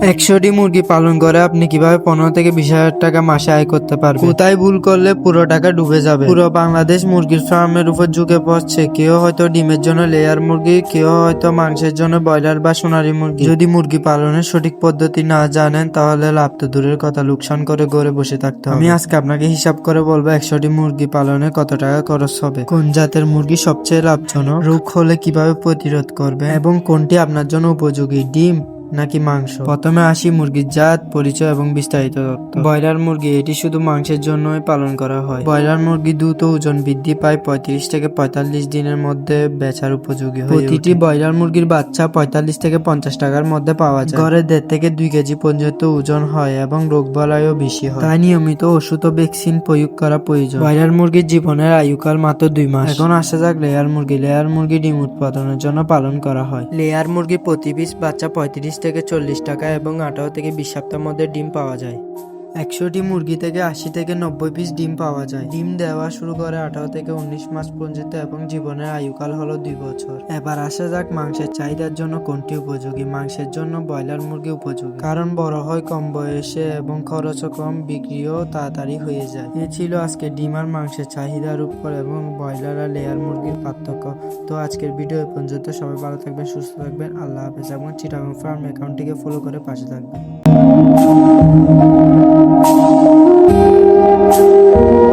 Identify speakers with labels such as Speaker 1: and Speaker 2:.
Speaker 1: 100টি মুরগি পালন করে আপনি কিভাবে 15 থেকে 20,000 টাকা মাসে আয় করতে পারবেন? কোথায় ভুল করলে পুরো টাকা ডুবে যাবে? পুরো বাংলাদেশ মুরগির ফার্মের উপর ঝুঁকে পড়ছে। কেউ হয়তো ডিমের জন্য লেয়ার মুরগি, কেউ হয়তো মাংসের জন্য ব্রয়লার বা সোনালী মুরগি। যদি মুরগি পালনের সঠিক পদ্ধতি না জানেন তাহলে লাভ তো দূরের কথা, লোকসান করে ঘরে বসে থাকতে হবে। আমি আজকে আপনাকে হিসাব করে বলবো 100টি মুরগি পালনে কত টাকা খরচ হবে, কোন জাতের মুরগি সবচেয়ে লাভজনক, রোগ হলে কিভাবে প্রতিরোধ করবে এবং কোনটি আপনার জন্য উপযোগী, ডিম নাকি মাংস। প্রথমে আসি মুরগির জাত, পরিচয় এবং বিস্তারিত তথ্য। ব্রয়লার মুরগি, এটি শুধু মাংসের জন্যই পালন করা হয়। ব্রয়লার মুরগি দ্রুত ওজন বৃদ্ধি পায়, 35 থেকে 45 দিনের মধ্যে বেচার উপযোগী হয়। প্রতিটি ব্রয়লার মুরগির বাচ্চা 45 থেকে 50 টাকার মধ্যে পাওয়া যায়। গড়ে 1.5 থেকে 2 কেজি পর্যন্ত ওজন হয় এবং রোগবালাইও বেশি হয়, তাই নিয়মিত ওষুধ ও ভ্যাকসিন প্রয়োগ করা প্রয়োজন। ব্রয়লার মুরগির জীবনের আয়ুকাল মাত্র 2 মাস। এখন আসা যাক লেয়ার মুরগি। লেয়ার মুরগি ডিম উৎপাদনের জন্য পালন করা হয়। লেয়ার মুরগি প্রতি পিস বাচ্চা 35 থেকে 40 টাকা এবং 18 থেকে 20 সপ্তাহের মধ্যে ডিম পাওয়া যায়। 100টি মুরগি থেকে 80 থেকে 90 পিস ডিম পাওয়া যায়। ডিম দেওয়া শুরু করে 18 থেকে 19 মাস পর্যন্ত এবং জীবনের আয়ুকাল হলো 2 বছর। এবার আসা যাক মাংসের চাহিদার জন্য কোনটি উপযোগী। মাংসের জন্য ব্রয়লার মুরগি উপযোগী, কারণ বড় হয় কম বয়সে এবং খরচও কম, বিক্রিও তাড়াতাড়ি হয়ে যায়। এ ছিল আজকে ডিম আর মাংসের চাহিদার উপর এবং ব্রয়লার আর লেয়ার মুরগির পার্থক্য। তো আজকের ভিডিও এ পর্যন্ত। সবাই ভালো থাকবেন, সুস্থ থাকবেন, আল্লাহ হাফেজ এবং চিটাগং ফার্ম অ্যাকাউন্টটিকে ফলো করে পাশে থাকবেন।